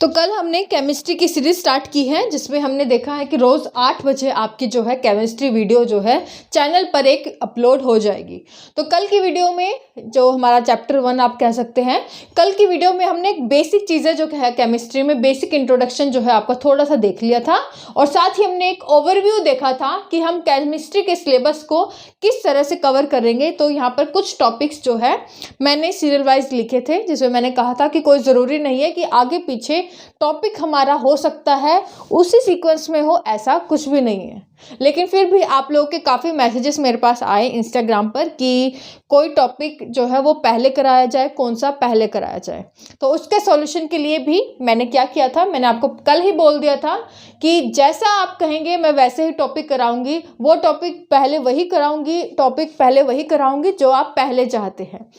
तो कल हमने केमिस्ट्री की सीरीज स्टार्ट की है जिसमें हमने देखा है कि रोज़ 8 बजे आपकी जो है केमिस्ट्री वीडियो जो है चैनल पर एक अपलोड हो जाएगी। तो कल की वीडियो में जो हमारा चैप्टर 1 आप कह सकते हैं, कल की वीडियो में हमने एक बेसिक चीज़ें जो है केमिस्ट्री में बेसिक इंट्रोडक्शन जो है आपका थोड़ा सा देख लिया था और साथ ही हमने एक ओवरव्यू देखा था कि हम केमिस्ट्री के सिलेबस को किस तरह से कवर करेंगे। तो यहाँ पर कुछ टॉपिक्स जो है मैंने सीरियल वाइज लिखे थे जिसमें मैंने कहा था कि कोई ज़रूरी नहीं है कि आगे पीछे टॉपिक हमारा हो सकता है उसी सीक्वेंस में हो, ऐसा कुछ भी नहीं है। लेकिन फिर भी आप लोगों के काफ़ी मैसेजेस मेरे पास आए इंस्टाग्राम पर कि कोई टॉपिक जो है वो पहले कराया जाए, कौन सा पहले कराया जाए। तो उसके सॉल्यूशन के लिए भी मैंने क्या किया था, मैंने आपको कल ही बोल दिया था कि जैसा आप कहेंगे मैं वैसे ही टॉपिक कराऊंगी, वो टॉपिक पहले वही कराऊंगी जो आप पहले चाहते हैं।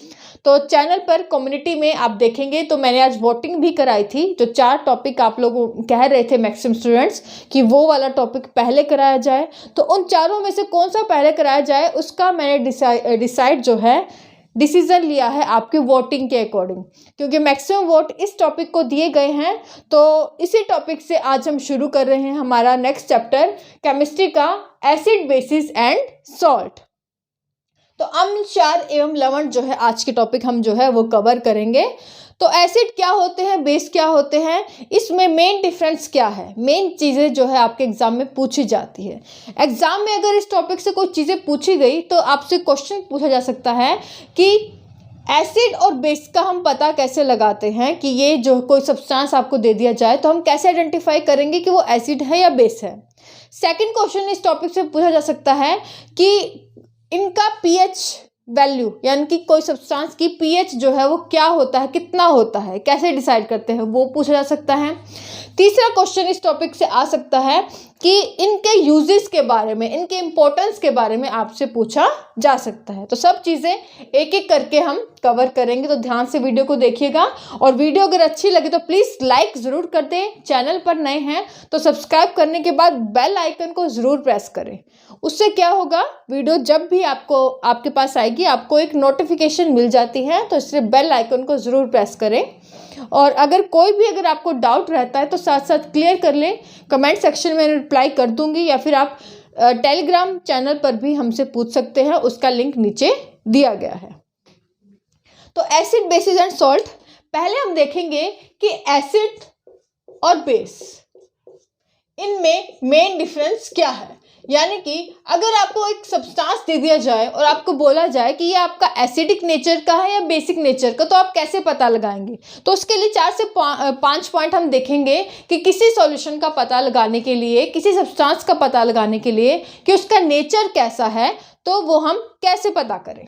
तो चैनल पर कम्युनिटी में आप देखेंगे तो मैंने आज वोटिंग भी कराई थी। जो 4 टॉपिक आप लोग कह रहे थे मैक्सिमम स्टूडेंट्स कि वो वाला टॉपिक पहले कराया जाए, तो उन चारों में से कौन सा पहले कराया जाए उसका मैंने डिसीजन लिया है आपकी वोटिंग के अकॉर्डिंग, क्योंकि मैक्सिमम वोट इस टॉपिक को दिए गए हैं। तो इसी टॉपिक से आज हम शुरू कर रहे हैं हमारा नेक्स्ट चैप्टर केमिस्ट्री का एसिड, बेसिस एंड सॉल्ट। तो अम्ल, क्षार एवं लवण जो है आज के टॉपिक हम जो है वो कवर करेंगे। तो एसिड क्या होते हैं, बेस क्या होते हैं, इसमें मेन डिफरेंस क्या है, मेन चीज़ें जो है आपके एग्जाम में पूछी जाती है। एग्जाम में अगर इस टॉपिक से कोई चीज़ें पूछी गई तो आपसे क्वेश्चन पूछा जा सकता है कि एसिड और बेस का हम पता कैसे लगाते हैं, कि ये जो कोई सब्सटेंस आपको दे दिया जाए तो हम कैसे आइडेंटिफाई करेंगे कि वो एसिड है या बेस है। सेकेंड क्वेश्चन इस टॉपिक से पूछा जा सकता है कि इनका पीएच वैल्यू, यानी कि कोई सब्सटेंस की पीएच जो है वो क्या होता है, कितना होता है, कैसे डिसाइड करते हैं, वो पूछा जा सकता है। तीसरा क्वेश्चन इस टॉपिक से आ सकता है कि इनके यूजेस के बारे में, इनके इम्पोर्टेंस के बारे में आपसे पूछा जा सकता है। तो सब चीज़ें एक एक करके हम कवर करेंगे, तो ध्यान से वीडियो को देखिएगा। और वीडियो अगर अच्छी लगे तो प्लीज़ लाइक ज़रूर कर दें। चैनल पर नए हैं तो सब्सक्राइब करने के बाद बेल आइकन को ज़रूर प्रेस करें। उससे क्या होगा, वीडियो जब भी आपके पास आएगी आपको एक नोटिफिकेशन मिल जाती है, तो इसलिए बेल आइकन को ज़रूर प्रेस करें। और अगर आपको डाउट रहता है तो साथ साथ क्लियर कर लें, कमेंट सेक्शन में रिप्लाई कर दूंगी, या फिर आप टेलीग्राम चैनल पर भी हमसे पूछ सकते हैं, उसका लिंक नीचे दिया गया है। तो एसिड, बेसिस एंड सॉल्ट, पहले हम देखेंगे कि एसिड और बेस इनमें मेन डिफरेंस क्या है। यानी कि अगर आपको एक सब्सटेंस दे दिया जाए और आपको बोला जाए कि ये आपका एसिडिक नेचर का है या बेसिक नेचर का, तो आप कैसे पता लगाएंगे। तो उसके लिए 4 से 5 पॉइंट हम देखेंगे कि किसी सॉल्यूशन का पता लगाने के लिए, किसी सब्सटेंस का पता लगाने के लिए कि उसका नेचर कैसा है, तो वो हम कैसे पता करें।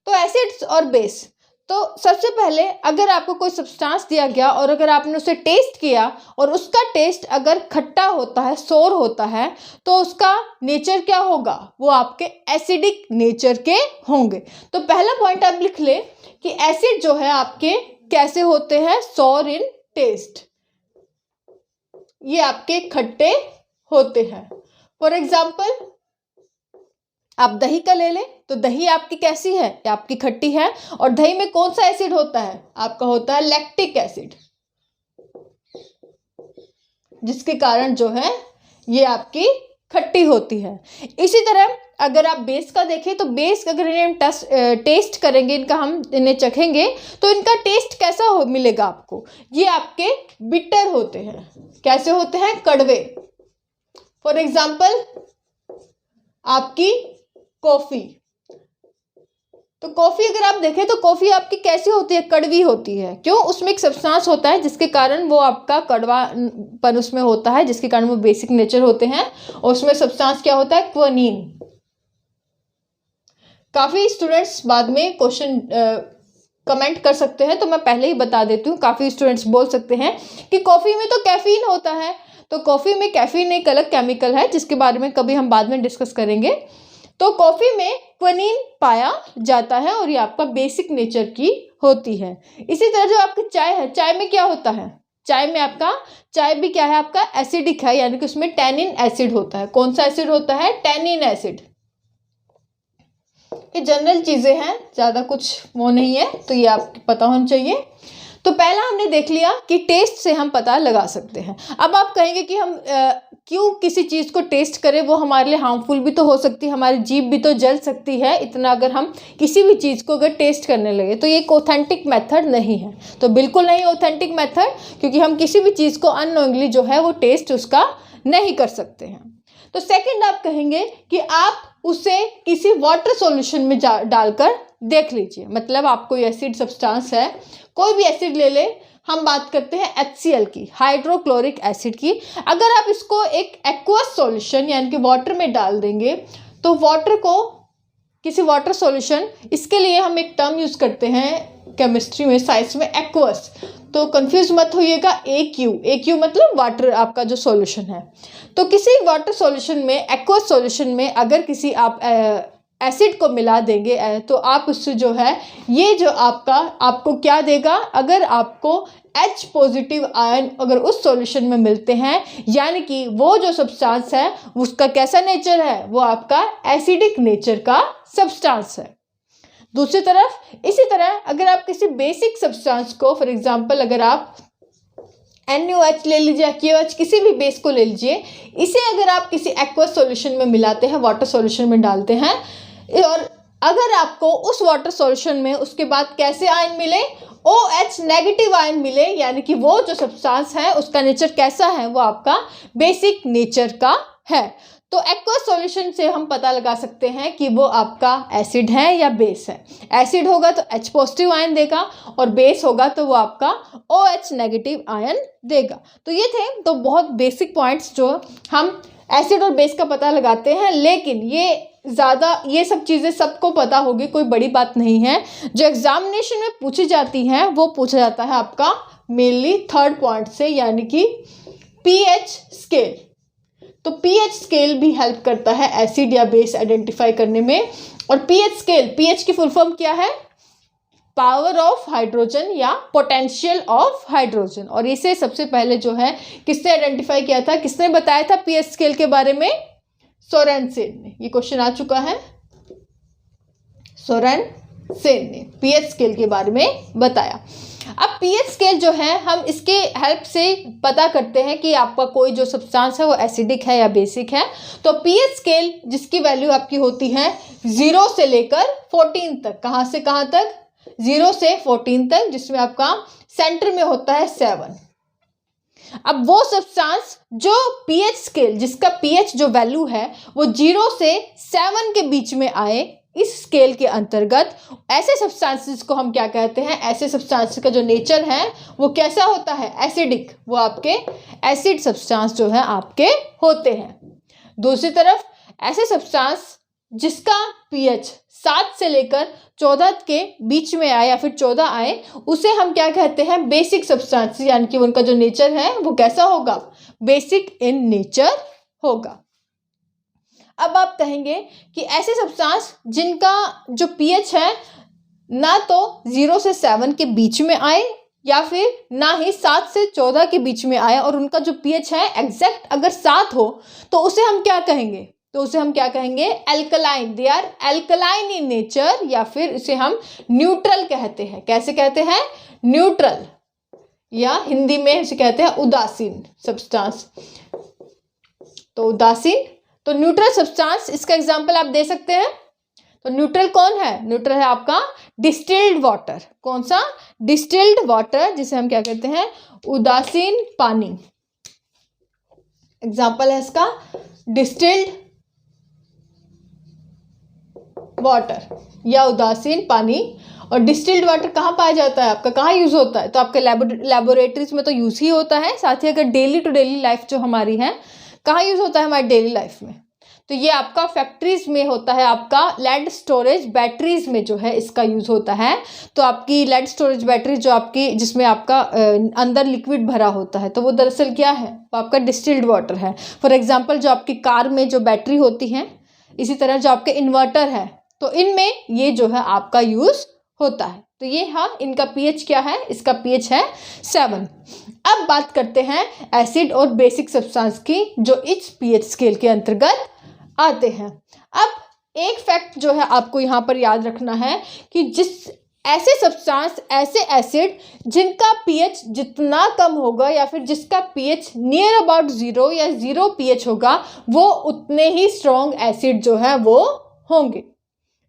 तो एसिड्स और बेस, तो सबसे पहले अगर आपको कोई सब्सटेंस दिया गया और अगर आपने उसे टेस्ट किया और उसका टेस्ट अगर खट्टा होता है, सोर होता है, तो उसका नेचर क्या होगा, वो आपके एसिडिक नेचर के होंगे। तो पहला पॉइंट आप लिख ले कि एसिड जो है आपके कैसे होते हैं, सोर इन टेस्ट, ये आपके खट्टे होते हैं। फॉर एग्जाम्पल आप दही का ले लें तो दही आपकी कैसी है, आपकी खट्टी है। और दही में कौन सा एसिड होता है, आपका होता है लैक्टिक एसिड, जिसके कारण जो है ये आपकी खट्टी होती है। इसी तरह अगर आप बेस का देखें तो बेस अगर इन्हें टेस्ट करेंगे, इन्हें चखेंगे तो इनका टेस्ट कैसा मिलेगा आपको, ये आपके बिटर होते हैं। कैसे होते हैं, कड़वे। फॉर एग्जाम्पल आपकी कॉफी, तो कॉफी अगर आप देखें तो कॉफी आपकी कैसी होती है, कड़वी होती है। क्यों, उसमें एक सब्सटेंस होता है जिसके कारण वो आपका कड़वापन उसमें होता है, जिसके कारण वो बेसिक नेचर होते हैं। और उसमें सब्सटेंस क्या होता है, क्विनीन। काफ़ी स्टूडेंट्स बाद में क्वेश्चन कमेंट कर सकते हैं, तो मैं पहले ही बता देती हूँ। काफ़ी स्टूडेंट्स बोल सकते हैं कि कॉफ़ी में तो कैफीन होता है, तो कॉफ़ी में कैफीन एक अलग केमिकल है जिसके बारे में कभी हम बाद में डिस्कस करेंगे। तो कॉफ़ी में क्विनीन पाया जाता है और ये आपका बेसिक नेचर की होती है। इसी तरह जो आपकी चाय है, चाय में क्या होता है, चाय भी क्या है, आपका एसिडिक है, यानी कि उसमें टैनिन एसिड होता है। कौन सा एसिड होता है, टैनिन एसिड। ये जनरल चीज़ें हैं, ज़्यादा कुछ वो नहीं है, तो ये आपको पता होना चाहिए। तो पहला हमने देख लिया कि टेस्ट से हम पता लगा सकते हैं। अब आप कहेंगे कि हम क्यों किसी चीज़ को टेस्ट करें, वो हमारे लिए हार्मफुल भी तो हो सकती है, हमारी जीभ भी तो जल सकती है इतना अगर हम किसी भी चीज़ को अगर टेस्ट करने लगे। तो ये एक ऑथेंटिक मेथड नहीं है, तो बिल्कुल नहीं ऑथेंटिक मेथड, क्योंकि हम किसी भी चीज़ को अननोइंगली जो है वो टेस्ट उसका नहीं कर सकते हैं। तो सेकंड आप कहेंगे कि आप उसे किसी वाटर सॉल्यूशन में डालकर देख लीजिए। मतलब आप कोई एसिड सब्सटेंस है, कोई भी एसिड ले ले, हम बात करते हैं HCl की, हाइड्रोक्लोरिक एसिड की। अगर आप इसको एक एक्वस सॉल्यूशन यानी कि वाटर में डाल देंगे, तो वाटर को किसी वाटर सॉल्यूशन, इसके लिए हम एक टर्म यूज़ करते हैं केमिस्ट्री में, साइंस में, एक्वस। तो कंफ्यूज मत होइएगा, AQ मतलब वाटर आपका जो सॉल्यूशन है। तो किसी वाटर सॉल्यूशन में, एक्वस सॉल्यूशन में अगर किसी आप एसिड को मिला देंगे तो आप उससे जो है ये जो आपको क्या देगा, अगर आपको H पॉजिटिव आयन अगर उस सॉल्यूशन में मिलते हैं, यानी कि वो जो सब्सटेंस है उसका कैसा नेचर है, वो आपका एसिडिक नेचर का सब्सटेंस है। दूसरी तरफ इसी तरह अगर आप किसी बेसिक सब्सटेंस को, फॉर एग्जांपल अगर आप NaOH ले लीजिए, KOH, किसी भी बेस को ले लीजिए, इसे अगर आप किसी एक्वस सॉल्यूशन में मिलाते हैं, वाटर सॉल्यूशन में डालते हैं, और अगर आपको उस वाटर सॉल्यूशन में उसके बाद कैसे आयन मिले, OH नेगेटिव आयन मिले, यानी कि वो जो सब्सटेंस है उसका नेचर कैसा है, वो आपका बेसिक नेचर का है। तो एक्वस सॉल्यूशन से हम पता लगा सकते हैं कि वो आपका एसिड है या बेस है। एसिड होगा तो H पॉजिटिव आयन देगा, और बेस होगा तो वो आपका OH नेगेटिव आयन देगा। तो ये थे तो बहुत बेसिक पॉइंट्स जो हम एसिड और बेस का पता लगाते हैं, लेकिन ये सब चीज़ें सबको पता होगी, कोई बड़ी बात नहीं है। जो एग्जामिनेशन में पूछी जाती हैं वो पूछा जाता है आपका मेनली थर्ड पॉइंट से, यानी कि pH स्केल। तो pH स्केल भी हेल्प करता है एसिड या बेस आइडेंटिफाई करने में। और pH स्केल, pH की फुल फॉर्म क्या है, पावर ऑफ हाइड्रोजन या पोटेंशियल ऑफ हाइड्रोजन। और इसे सबसे पहले जो है किसने आइडेंटिफाई किया था, किसने बताया था pH स्केल के बारे में, सोरेनसेन ने। ये क्वेश्चन आ चुका है, सोरेनसेन ने pH स्केल के बारे में बताया। अब pH स्केल जो है हम इसके हेल्प से पता करते हैं कि आपका कोई जो सब्सटेंस है वो एसिडिक है या बेसिक है। तो pH स्केल जिसकी वैल्यू आपकी होती है 0 से लेकर 14 तक, कहाँ से कहाँ तक, 0 से 14 तक, जिसमें आपका सेंटर में होता है 7। अब वो सब्सटेंस जो pH स्केल, जिसका pH जो वैल्यू है वो 0 से 7 के बीच में आए, इस स्केल के अंतर्गत ऐसे सब्सटेंसेस को हम क्या कहते हैं, ऐसे सब्सटेंस का जो नेचर है वो कैसा होता है, एसिडिक। वो आपके एसिड सब्सटेंस जो है आपके होते हैं। दूसरी तरफ ऐसे सब्सटेंस जिसका pH 7 से लेकर 14 के बीच में आए या फिर 14 आए, उसे हम क्या कहते हैं, बेसिक सब्सटेंस, यानी कि उनका जो नेचर है वो कैसा होगा, बेसिक इन नेचर होगा। अब आप कहेंगे कि ऐसे सब्सटेंस जिनका जो pH है ना तो 0 से 7 के बीच में आए या फिर ना ही 7 से 14 के बीच में आए, और उनका जो pH है एग्जैक्ट अगर 7 हो, तो उसे हम क्या कहेंगे, तो उसे हम क्या कहेंगे, alkaline. They are alkaline in nature, या फिर इसे हम न्यूट्रल कहते हैं। कैसे कहते हैं, न्यूट्रल, या हिंदी में इसे कहते हैं उदासीन सब्सटेंस। तो उदासीन, तो न्यूट्रल सब्सटेंस, इसका एग्जांपल आप दे सकते हैं। तो न्यूट्रल कौन है, न्यूट्रल है आपका डिस्टिल्ड वाटर। कौन सा, डिस्टिल्ड वाटर, जिसे हम क्या कहते हैं, उदासीन पानी। एग्जांपल है इसका डिस्टिल्ड वाटर या उदासीन पानी। और डिस्टिल्ड वाटर कहाँ पाया जाता है आपका, कहाँ यूज़ होता है, तो आपके लैबोरेटरीज में तो यूज़ ही होता है। साथ ही अगर डेली टू डेली लाइफ जो हमारी है, कहाँ यूज़ होता है हमारी डेली लाइफ में, तो ये आपका फैक्ट्रीज में होता है, आपका लेड स्टोरेज बैटरीज में जो है इसका यूज़ होता है। तो आपकी लेड स्टोरेज बैटरी जो आपकी, जिसमें आपका अंदर लिक्विड भरा होता है, तो वो दरअसल क्या है, वो आपका डिस्टिल्ड वाटर है। फॉर एग्जांपल जो आपकी कार में जो बैटरी होती है, इसी तरह जो आपके इन्वर्टर है, तो इनमें ये जो है आपका यूज़ होता है। तो ये हाँ, इनका pH क्या है, इसका pH है 7। अब बात करते हैं एसिड और बेसिक सब्सटेंस की, जो इस pH स्केल के अंतर्गत आते हैं। अब एक फैक्ट जो है आपको यहाँ पर याद रखना है कि जिस ऐसे सब्सटेंस, ऐसे एसिड जिनका पीएच जितना कम होगा या फिर जिसका पीएच नियर अबाउट 0 या 0 पीएच होगा, वो उतने ही स्ट्रॉन्ग एसिड जो है वो होंगे।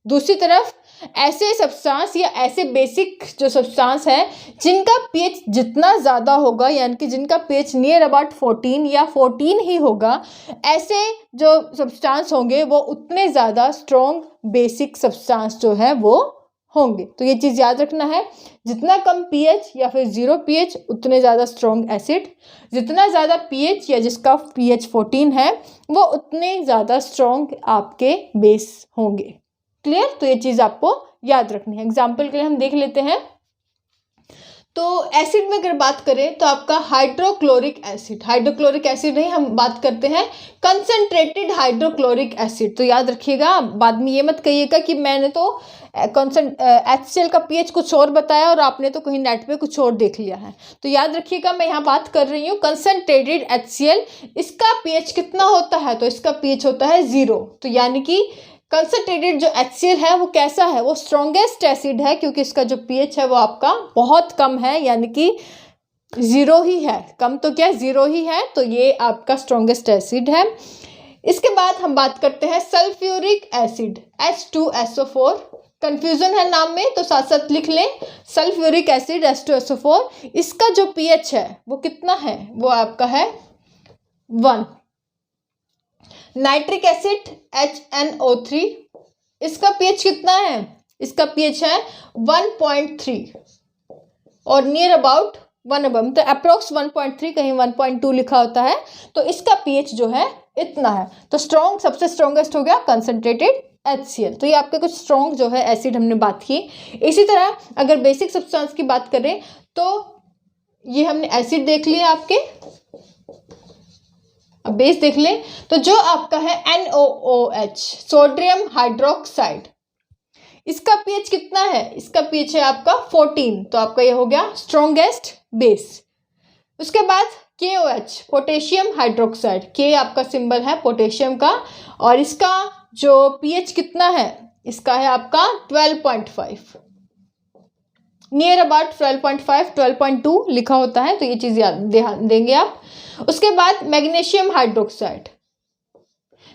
दूसरी तरफ ऐसे सब्सटेंस या ऐसे बेसिक जो सब्सटेंस है जिनका पीएच जितना ज़्यादा होगा, यानी कि जिनका पीएच नियर अबाउट 14 या 14 ही होगा, ऐसे जो सब्सटेंस होंगे वो उतने ज़्यादा स्ट्रॉन्ग बेसिक सब्सटेंस जो है वो होंगे। तो ये चीज़ याद रखना है, जितना कम पीएच या फिर 0 पीएच उतने ज़्यादा स्ट्रॉन्ग एसिड, जितना ज़्यादा पीएच या जिसका पीएच 14 है वो उतने ज़्यादा स्ट्रॉन्ग आपके बेस होंगे। क्लियर? तो ये चीज़ आपको याद रखनी है। एग्जाम्पल के लिए हम देख लेते हैं। तो एसिड में अगर बात करें तो आपका हाइड्रोक्लोरिक एसिड, हाइड्रोक्लोरिक एसिड नहीं, हम बात करते हैं कंसंट्रेटेड हाइड्रोक्लोरिक एसिड। तो याद रखिएगा, बाद में ये मत कहिएगा कि मैंने तो HCl का पीएच कुछ और बताया और आपने तो कहीं नेट पे कुछ और देख लिया है। तो याद रखिएगा, मैं यहाँ बात कर रही हूँ कंसंट्रेटेड HCl, इसका पीएच कितना होता है? तो इसका पीएच होता है 0। तो यानी कि कंसंट्रेटेड जो HCl है वो कैसा है? वो स्ट्रॉन्गेस्ट एसिड है, क्योंकि इसका जो पीएच है वो आपका बहुत कम है, यानी कि 0 ही है। कम तो क्या, 0 ही है। तो ये आपका स्ट्रॉन्गेस्ट एसिड है। इसके बाद हम बात करते हैं सल्फ्यूरिक एसिड, H2SO4। कंफ्यूजन है नाम में, तो साथ साथ लिख लें सल्फ्यूरिक एसिड H2SO4। इसका जो पीएच है वो कितना है? वो आपका है 1। नाइट्रिक एसिड HNO3, इसका पीएच कितना है? इसका पीएच है 1.3 और नियर अबाउट 1 अबव, तो अप्रोक्स 1.3, कहीं 1.2 लिखा होता है। तो इसका पीएच जो है इतना है। तो स्ट्रॉन्ग, सबसे स्ट्रॉन्गेस्ट हो गया कंसंट्रेटेड HCl। तो ये आपके कुछ स्ट्रॉन्ग जो है एसिड हमने बात की। इसी तरह अगर बेसिक सब्सटेंस की बात करें तो ये हमने एसिड देख लिया आपके, अब बेस देख ले। तो जो आपका है NOOH, सोडियम हाइड्रोक्साइड, इसका पीएच कितना है? इसका पीएच है आपका 14। तो आपका ये हो गया स्ट्रॉन्गेस्ट बेस। उसके बाद KOH, पोटेशियम हाइड्रोक्साइड, K आपका सिंबल है पोटेशियम का, और इसका जो पीएच कितना है? इसका है आपका 12.5, नियर अबाउट 12.5, 12.2 लिखा होता है। तो ये चीज़ याद ध्यान देंगे आप। उसके बाद मैग्नीशियम हाइड्रोक्साइड,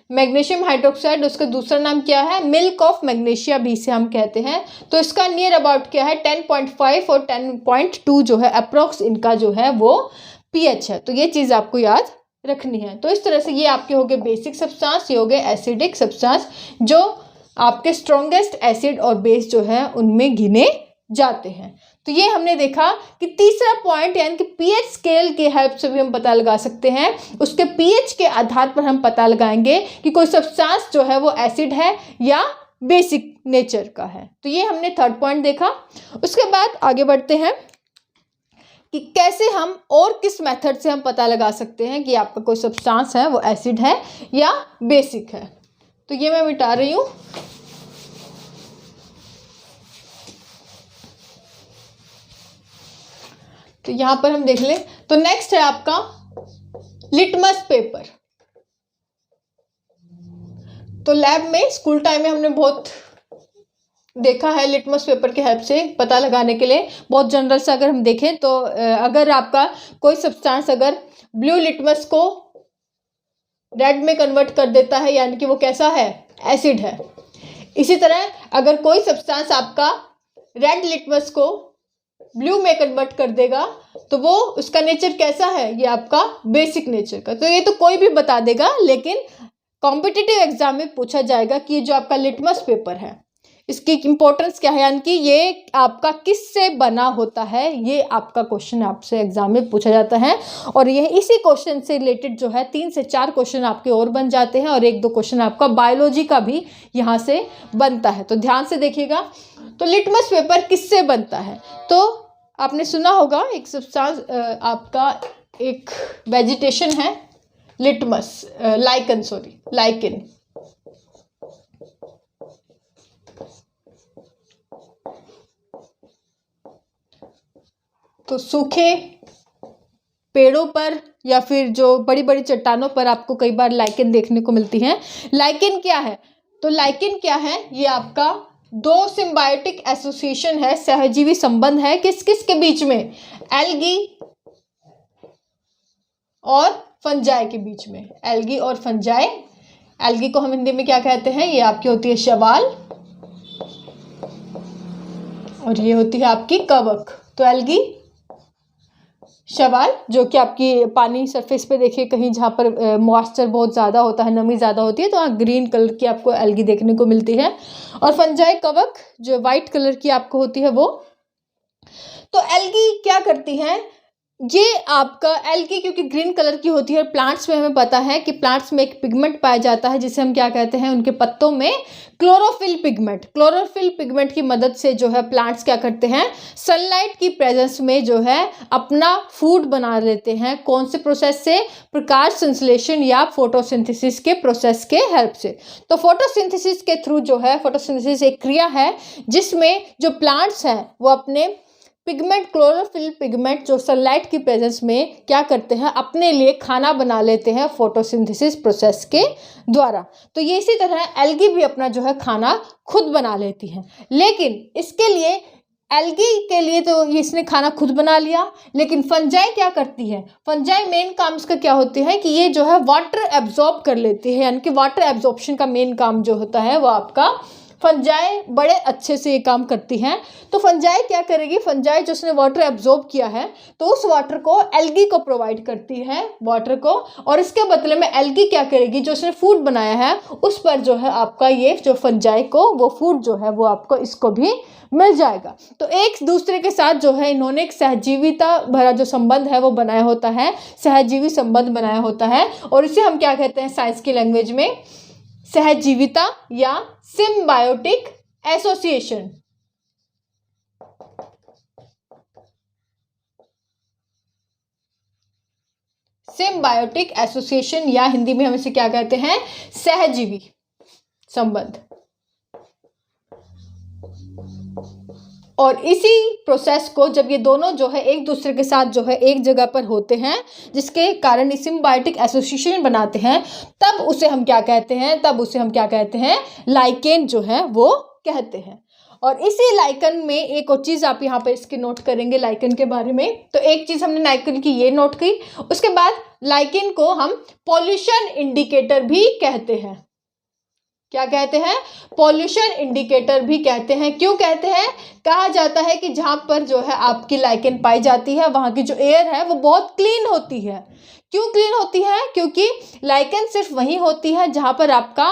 मैग्नीशियम हाइड्रोक्साइड, उसका दूसरा नाम क्या है? मिल्क ऑफ मैग्नीशिया भी इसे हम कहते हैं। तो इसका नियर अबाउट क्या है? 10.5 और 10.2 जो है अप्रोक्स इनका जो है वो पीएच है। तो ये चीज़ आपको याद रखनी है। तो इस तरह से ये आपके हो गए बेसिक सब्सटेंस, ये हो गए एसिडिक सब्सटेंस जो आपके स्ट्रॉन्गेस्ट एसिड और बेस जो है उनमें गिने जाते हैं। तो ये हमने देखा कि तीसरा पॉइंट, यानी कि पीएच स्केल की हेल्प से भी हम पता लगा सकते हैं। उसके पीएच के आधार पर हम पता लगाएंगे कि कोई सब्सटेंस जो है वो एसिड है या बेसिक नेचर का है। तो ये हमने थर्ड पॉइंट देखा। उसके बाद आगे बढ़ते हैं कि कैसे हम और किस मेथड से हम पता लगा सकते हैं कि आपका कोई सब्सटेंस है वो एसिड है या बेसिक है। तो ये मैं मिटा रही हूँ। तो यहाँ पर हम देख लें। तो नेक्स्ट है आपका लिटमस पेपर। तो लैब में, स्कूल टाइम में हमने बहुत देखा है लिटमस पेपर की हेल्प से पता लगाने के लिए। बहुत जनरल से अगर हम देखें तो अगर आपका कोई सब्सटेंस अगर ब्लू लिटमस को रेड में कन्वर्ट कर देता है, यानी कि वो कैसा है? एसिड है। इसी तरह अगर कोई सब्सटेंस आपका रेड लिटमस को ब्लू में कन्वर्ट कर देगा तो वो उसका नेचर कैसा है? ये आपका बेसिक नेचर का। तो ये तो कोई भी बता देगा, लेकिन कॉम्पिटिटिव एग्जाम में पूछा जाएगा कि ये जो आपका लिटमस पेपर है इसकी इंपॉर्टेंस क्या है, यानी कि ये आपका किससे बना होता है, ये आपका क्वेश्चन आपसे एग्जाम में पूछा जाता है। और ये इसी क्वेश्चन से रिलेटेड जो है 3 से 4 क्वेश्चन आपके और बन जाते हैं, और 1-2 क्वेश्चन आपका बायोलॉजी का भी यहाँ से बनता है। तो ध्यान से देखिएगा। तो लिटमस पेपर किससे बनता है? तो आपने सुना होगा एक सब्सटेंस, आपका एक वेजिटेशन है लिटमस, लाइकेन। तो सूखे पेड़ों पर या फिर जो बड़ी बड़ी चट्टानों पर आपको कई बार लाइकेन देखने को मिलती है। लाइकेन क्या है? तो लाइकेन क्या है? ये आपका दो सिम्बायोटिक एसोसिएशन है, सहजीवी संबंध है किस किस के बीच में, एल्गी और फंजाई के बीच में, एल्गी और फंजाई। एल्गी को हम हिंदी में क्या कहते हैं, ये आपकी होती है शैवाल और ये होती है आपकी कवक। तो एल्गी, शैवाल, जो कि आपकी पानी सरफेस पे देखिए कहीं जहाँ पर मॉइस्चर बहुत ज़्यादा होता है, नमी ज़्यादा होती है, तो वहाँ ग्रीन कलर की आपको एल्गी देखने को मिलती है। और फंजाई, कवक, जो वाइट कलर की आपको होती है वो। तो एल्गी क्या करती है, ये आपका एल्गी क्योंकि ग्रीन कलर की होती है, प्लांट्स में हमें पता है कि प्लांट्स में एक पिगमेंट पाया जाता है जिसे हम क्या कहते हैं, उनके पत्तों में क्लोरोफिल पिगमेंट। क्लोरोफिल पिगमेंट की मदद से जो है प्लांट्स क्या करते हैं, सनलाइट की प्रेजेंस में जो है अपना फूड बना लेते हैं। कौन से प्रोसेस से, प्रकाश संश्लेषण या फोटोसिंथेसिस के प्रोसेस के हेल्प से। तो फोटोसिंथेसिस के थ्रू जो है, फोटोसिंथेसिस एक क्रिया है जिसमें जो प्लांट्स हैं वो अपने पिगमेंट, क्लोरोफिल पिगमेंट जो सनलाइट की प्रेजेंस में क्या करते हैं, अपने लिए खाना बना लेते हैं फोटोसिंथेसिस प्रोसेस के द्वारा। तो ये इसी तरह एल्गी भी अपना जो है खाना खुद बना लेती है। लेकिन इसके लिए, एल्गी के लिए तो इसने खाना खुद बना लिया, लेकिन फंजाई क्या करती है, फंजाई मेन काम इसका क्या होती है कि ये जो है वाटर एब्जॉर्ब कर लेती है, यानी कि वाटर एब्जॉर्प्शन का मेन काम जो होता है वो आपका फंजाई बड़े अच्छे से ये काम करती हैं। तो फंजाई क्या करेगी, फंजाई जो उसने वाटर एब्जॉर्ब किया है तो उस वाटर को एल्गी को प्रोवाइड करती है, वाटर को, और इसके बदले में एल्गी क्या करेगी, जो उसने फूड बनाया है उस पर जो है आपका ये जो फंजाई को वो फूड जो है वो आपको इसको भी मिल जाएगा। तो एक दूसरे के साथ जो है इन्होंने एक सहजीविता भरा जो संबंध है वो बनाया होता है, सहजीवी संबंध बनाया होता है, और इसे हम क्या कहते हैं साइंस की लैंग्वेज में, सहजीविता या सिम्बायोटिक एसोसिएशन। सिम्बायोटिक एसोसिएशन या हिंदी में हम इसे क्या कहते हैं, सहजीवी संबंध। और इसी प्रोसेस को जब ये दोनों जो है एक दूसरे के साथ जो है एक जगह पर होते हैं, जिसके कारण सिम्बायोटिक एसोसिएशन बनाते हैं, तब उसे हम क्या कहते हैं, तब उसे हम क्या कहते हैं, लाइकेन जो है वो कहते हैं। और इसी लाइकन में एक और चीज़ आप यहाँ पर इसके नोट करेंगे लाइकन के बारे में। तो एक चीज़ हमने लाइकन की ये नोट की, उसके बाद लाइकन को हम पॉल्यूशन इंडिकेटर भी कहते हैं। क्या कहते हैं, पॉल्यूशन इंडिकेटर भी कहते हैं। क्यों कहते हैं, कहा जाता है कि जहाँ पर जो है आपकी लाइकेन पाई जाती है वहाँ की जो एयर है वो बहुत क्लीन होती है। क्यों क्लीन होती है, क्योंकि लाइकेन सिर्फ वहीं होती है जहाँ पर आपका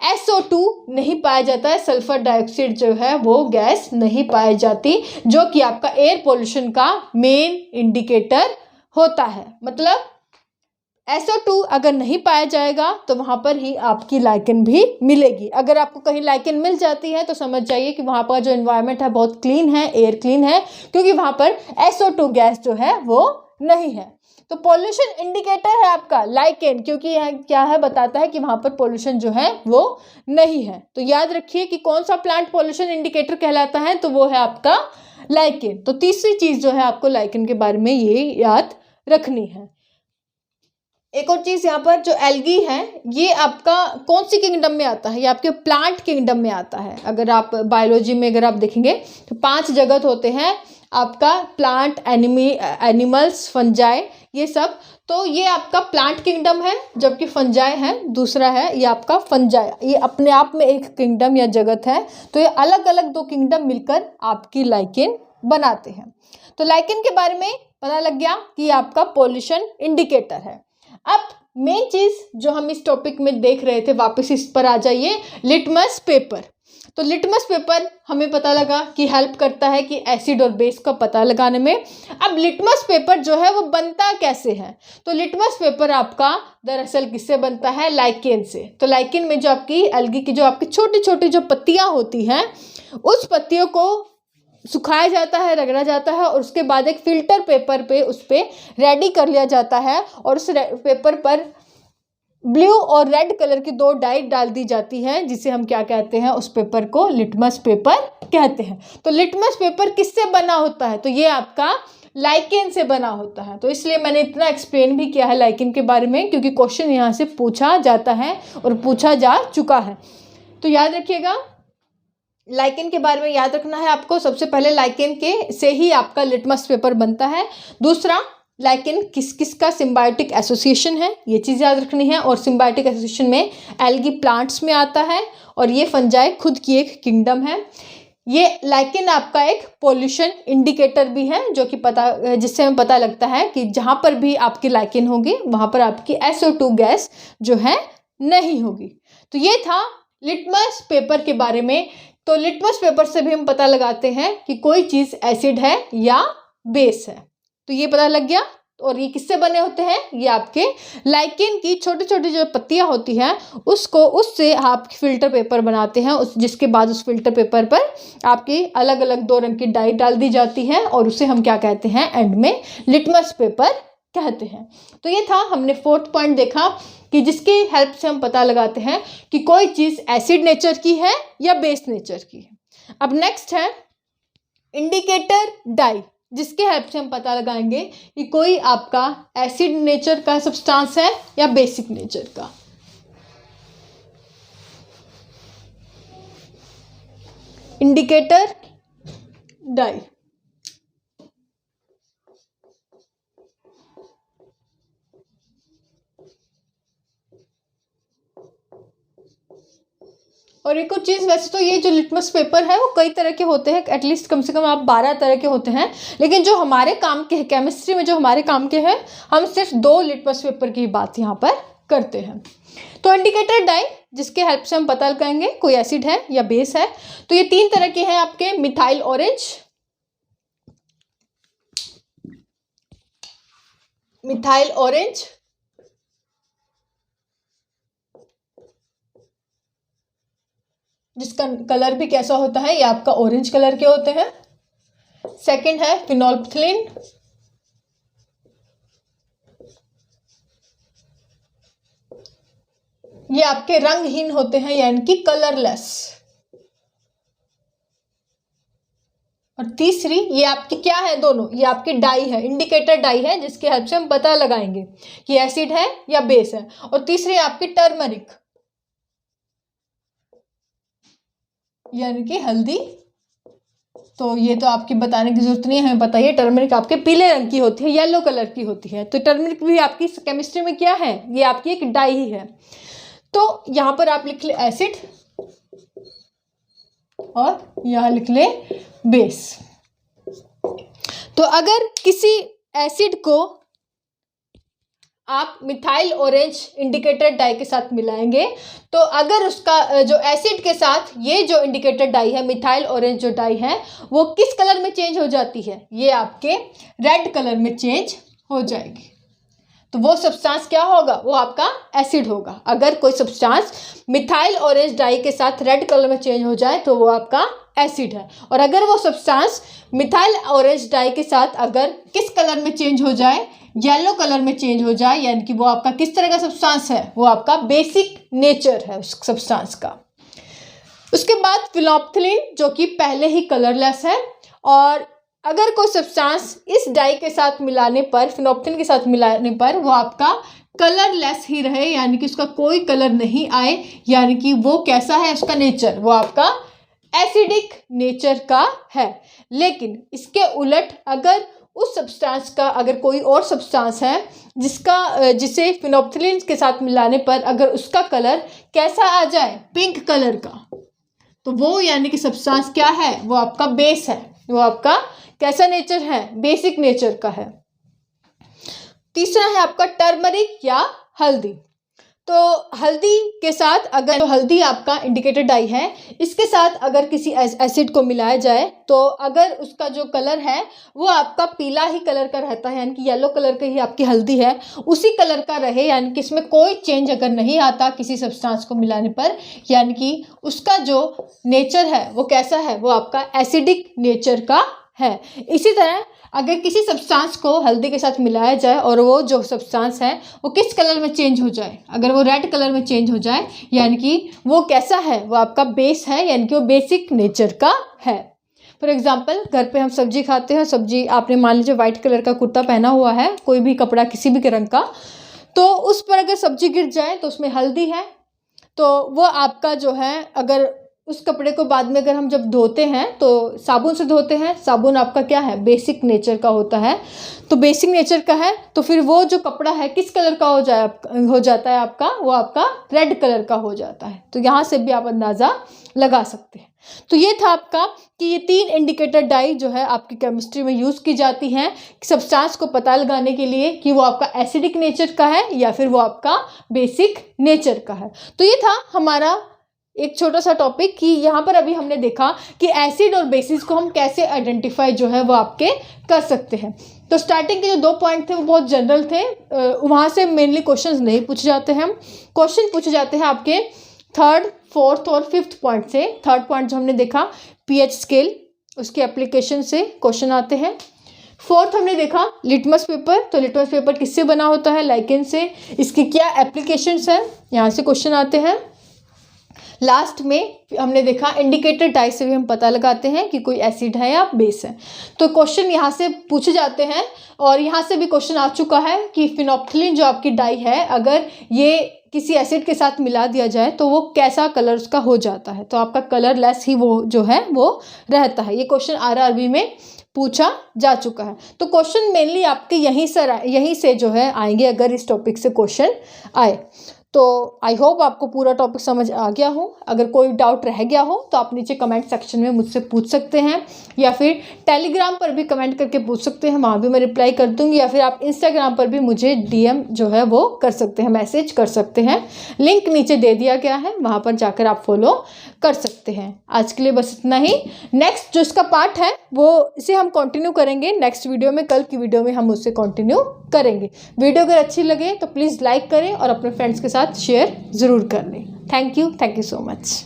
SO2 नहीं पाया जाता है, सल्फर डाइऑक्साइड जो है वो गैस नहीं पाई जाती, जो कि आपका एयर पोल्यूशन का मेन इंडिकेटर होता है। मतलब SO2 अगर नहीं पाया जाएगा तो वहाँ पर ही आपकी लाइकेन भी मिलेगी। अगर आपको कहीं लाइकेन मिल जाती है तो समझ जाइए कि वहाँ पर जो एनवायरनमेंट है बहुत क्लीन है, एयर क्लीन है, क्योंकि वहाँ पर SO2 गैस जो है वो नहीं है। तो पॉल्यूशन इंडिकेटर है आपका लाइकेन, क्योंकि यह क्या है, बताता है कि वहाँ पर पॉल्यूशन जो है वो नहीं है। तो याद रखिए कि कौन सा प्लांट पॉल्यूशन इंडिकेटर कहलाता है, तो वो है आपका लाइकेन। तो तीसरी चीज़ जो है आपको लाइकेन के बारे में ये याद रखनी है। एक और चीज़ यहाँ पर, जो एल्गी है ये आपका कौन सी किंगडम में आता है, ये आपके प्लांट किंगडम में आता है। अगर आप बायोलॉजी में अगर आप देखेंगे तो 5 जगत होते हैं आपका, प्लांट, एनिमल्स, फंजाई, ये सब। तो ये आपका प्लांट किंगडम है, जबकि फंजाई है दूसरा है ये आपका फंजाई। ये अपने आप में एक किंगडम या जगत है। तो ये अलग अलग 2 किंगडम मिलकर आपकी लाइकेन बनाते हैं। तो लाइकेन के बारे में पता लग गया कि ये आपका पॉल्यूशन इंडिकेटर है। अब मेन चीज़ जो हम इस टॉपिक में देख रहे थे, वापस इस पर आ जाइए, लिटमस पेपर। तो लिटमस पेपर हमें पता लगा कि हेल्प करता है कि एसिड और बेस का पता लगाने में। अब लिटमस पेपर जो है वो बनता कैसे है, तो लिटमस पेपर आपका दरअसल किससे बनता है, लाइकेन से। तो लाइकेन में जो आपकी एल्गी की जो आपकी छोटी छोटी जो पत्तियाँ होती हैं, उस पत्तियों को सुखाया जाता है, रगड़ा जाता है, और उसके बाद एक फिल्टर पेपर पे उस पर रेडी कर लिया जाता है, और उस पेपर पर ब्लू और रेड कलर की 2 डाई डाल दी जाती है, जिसे हम क्या कहते हैं, उस पेपर को लिटमस पेपर कहते हैं। तो लिटमस पेपर किससे बना होता है, तो ये आपका लाइकेन से बना होता है। तो इसलिए मैंने इतना एक्सप्लेन भी किया है लाइकेन के बारे में, क्योंकि क्वेश्चन यहाँ से पूछा जाता है और पूछा जा चुका है। तो याद रखिएगा लाइकेन के बारे में याद रखना है आपको। सबसे पहले लाइकेन के से ही आपका लिटमस पेपर बनता है। दूसरा, लाइकेन किस किस का सिम्बायोटिक एसोसिएशन है, ये चीज़ याद रखनी है। और सिम्बायोटिक एसोसिएशन में एल्गी प्लांट्स में आता है और ये फंजाई खुद की एक किंगडम है। ये लाइकेन आपका एक पोल्यूशन इंडिकेटर भी है, जो कि जिससे हमें पता लगता है कि जहाँ पर भी आपकी लाइकेन होगी वहाँ पर आपकी SO2 गैस जो है नहीं होगी। तो ये था लिटमस पेपर के बारे में। तो लिटमस पेपर से भी हम पता लगाते हैं कि कोई चीज़ एसिड है या बेस है। तो ये पता लग गया। और ये किससे बने होते हैं? ये आपके लाइकेन की छोटी छोटी जो पत्तियां होती हैं उससे आप फिल्टर पेपर बनाते हैं। जिसके बाद उस फिल्टर पेपर पर आपकी अलग अलग 2 रंग की डाई डाल दी जाती है और उसे हम क्या कहते हैं? एंड में लिटमस पेपर कहते हैं। तो ये था, हमने 4th पॉइंट देखा कि जिसकी हेल्प से हम पता लगाते हैं कि कोई चीज़ एसिड नेचर की है या बेस नेचर की है। अब नेक्स्ट है इंडिकेटर डाई, जिसके हेल्प से हम पता लगाएंगे कि कोई आपका एसिड नेचर का सब्सटेंस है या बेसिक नेचर का। Indicator dye. और एक और चीज़, वैसे तो ये जो लिटमस पेपर है वो कई तरह के होते हैं, एटलीस्ट कम से कम आप 12 तरह के होते हैं। लेकिन जो हमारे काम के हैं, केमिस्ट्री में जो हमारे काम के हैं, हम सिर्फ 2 लिटमस पेपर की बात यहाँ पर करते हैं। तो इंडिकेटर डाई, जिसके हेल्प से हम पता लगाएंगे कोई एसिड है या बेस है। तो ये 3 तरह के हैं आपके, मिथाइल ऑरेंज, जिसका कलर भी कैसा होता है? ये आपका ऑरेंज कलर के होते हैं। सेकंड है फिनोल्फ्थलीन, ये आपके रंगहीन होते हैं यानी कि कलरलेस। और तीसरी, ये आपकी क्या है? दोनों ये आपकी डाई है, इंडिकेटर डाई है, जिसकी हेल्प से हम पता लगाएंगे कि एसिड है या बेस है। और तीसरी आपकी टर्मरिक, यानी कि हल्दी। तो ये तो आपकी बताने की जरूरत नहीं है, हमें पता है टर्मरिक आपके पीले रंग की होती है, येलो कलर की होती है। तो टर्मरिक भी आपकी केमिस्ट्री में क्या है? ये आपकी एक डाई ही है। तो यहाँ पर आप लिख ले एसिड और यहाँ लिख ले बेस। तो अगर किसी एसिड को आप मिथाइल ऑरेंज इंडिकेटर डाई के साथ मिलाएंगे, तो अगर उसका जो एसिड के साथ ये जो इंडिकेटर डाई है, मिथाइल ऑरेंज जो डाई है, वो किस कलर में चेंज हो जाती है? ये आपके रेड कलर में चेंज हो जाएगी। तो वो सब्सटेंस क्या होगा? वो आपका एसिड होगा। अगर कोई सब्सटेंस मिथाइल ऑरेंज डाई के साथ रेड कलर में चेंज हो जाए तो वो आपका एसिड है। और अगर वो सब्सटेंस मिथाइल ऑरेंज डाई के साथ अगर किस कलर में चेंज हो जाए? येलो कलर में चेंज हो जाए, यानी कि वो आपका किस तरह का सब्सटेंस है? वो आपका बेसिक नेचर है उस सब्सटेंस का। उसके बाद फिनोल्फ्थलीन, जो कि पहले ही कलरलेस है। और अगर कोई सब्सटेंस इस डाई के साथ मिलाने पर, फिनोल्फ्थलीन के साथ मिलाने पर, वो आपका कलरलेस ही रहे, यानी कि उसका कोई कलर नहीं आए, यानी कि वो कैसा है? उसका नेचर वो आपका एसिडिक नेचर का है। लेकिन इसके उलट अगर उस सब्सटेंस का अगर कोई और सब्सटेंस है जिसे फिनोल्फ्थलीन के साथ मिलाने पर अगर उसका कलर कैसा आ जाए? पिंक कलर का, तो वो यानी कि सब्सटेंस क्या है? वो आपका बेस है। वो आपका कैसा नेचर है? बेसिक नेचर का है। तीसरा है आपका टर्मरिक या हल्दी। तो हल्दी के साथ अगर हल्दी आपका इंडिकेटर डाई है, इसके साथ अगर किसी एसिड को मिलाया जाए तो अगर उसका जो कलर है वो आपका पीला ही कलर का रहता है, यानी कि येलो कलर का ही आपकी हल्दी है, उसी कलर का रहे, यानी कि इसमें कोई चेंज अगर नहीं आता किसी सब्सटेंस को मिलाने पर, यानी कि उसका जो नेचर है वो कैसा है? वो आपका एसिडिक नेचर का है। इसी तरह अगर किसी सब्सटेंस को हल्दी के साथ मिलाया जाए और वो जो सब्सटेंस है वो किस कलर में चेंज हो जाए? अगर वो रेड कलर में चेंज हो जाए, यानी कि वो कैसा है? वो आपका बेस है, यानी कि वो बेसिक नेचर का है। फॉर एग्जाम्पल, घर पे हम सब्जी खाते हैं, सब्जी आपने मान लीजिए वाइट कलर का कुर्ता पहना हुआ है, कोई भी कपड़ा किसी भी रंग का, तो उस पर अगर सब्जी गिर जाए तो उसमें हल्दी है, तो वो आपका जो है अगर उस कपड़े को बाद में अगर हम जब धोते हैं तो साबुन से धोते हैं, साबुन आपका क्या है, बेसिक नेचर का होता है। तो बेसिक नेचर का है तो फिर वो जो कपड़ा है किस कलर का हो जाता है आपका, वो आपका रेड कलर का हो जाता है। तो यहाँ से भी आप अंदाज़ा लगा सकते हैं। तो ये था आपका कि ये 3 इंडिकेटर डाई जो है आपकी केमिस्ट्री में यूज़ की जाती हैं सब्सटेंस को पता लगाने के लिए कि वो आपका एसिडिक नेचर का है या फिर वो आपका बेसिक नेचर का है। तो ये था हमारा एक छोटा सा टॉपिक कि यहाँ पर अभी हमने देखा कि एसिड और बेसिस को हम कैसे आइडेंटिफाई जो है वो आपके कर सकते हैं। तो स्टार्टिंग के जो 2 पॉइंट थे वो बहुत जनरल थे, वहाँ से मेनली क्वेश्चंस नहीं पूछे जाते हैं। क्वेश्चन पूछे जाते हैं आपके 3rd, 4th और 5th पॉइंट से। 3rd पॉइंट जो हमने देखा पीएच स्केल, उसके एप्लीकेशन से क्वेश्चन आते हैं। 4th हमने देखा लिटमस पेपर, तो लिटमस पेपर किससे बना होता है, लाइकेन से, इसकी क्या एप्लीकेशंस है, यहाँ से क्वेश्चन आते हैं। लास्ट में हमने देखा इंडिकेटर डाई से भी हम पता लगाते हैं कि कोई एसिड है या बेस है। तो क्वेश्चन यहाँ से पूछे जाते हैं और यहाँ से भी क्वेश्चन आ चुका है कि फिनोप्थिलीन जो आपकी डाई है अगर ये किसी एसिड के साथ मिला दिया जाए तो वो कैसा कलर उसका हो जाता है, तो आपका कलरलेस ही वो जो है वो रहता है। ये क्वेश्चन आरआरबी में पूछा जा चुका है। तो क्वेश्चन मेनली आपके यहीं से जो है आएंगे अगर इस टॉपिक से क्वेश्चन आए। तो आई होप आपको पूरा टॉपिक समझ आ गया हो। अगर कोई डाउट रह गया हो तो आप नीचे कमेंट सेक्शन में मुझसे पूछ सकते हैं या फिर टेलीग्राम पर भी कमेंट करके पूछ सकते हैं, वहाँ भी मैं रिप्लाई कर दूँगी, या फिर आप इंस्टाग्राम पर भी मुझे डीएम जो है वो कर सकते हैं, मैसेज कर सकते हैं। लिंक नीचे दे दिया गया है, वहाँ पर जाकर आप फॉलो कर सकते हैं। आज के लिए बस इतना ही। नेक्स्ट जो इसका पार्ट है वो इसे हम कंटिन्यू करेंगे नेक्स्ट वीडियो में, कल की वीडियो में हम उससे कंटिन्यू करेंगे। वीडियो अगर अच्छी लगे तो प्लीज़ लाइक करें और अपने फ्रेंड्स के साथ शेयर ज़रूर कर लें। Thank you so much.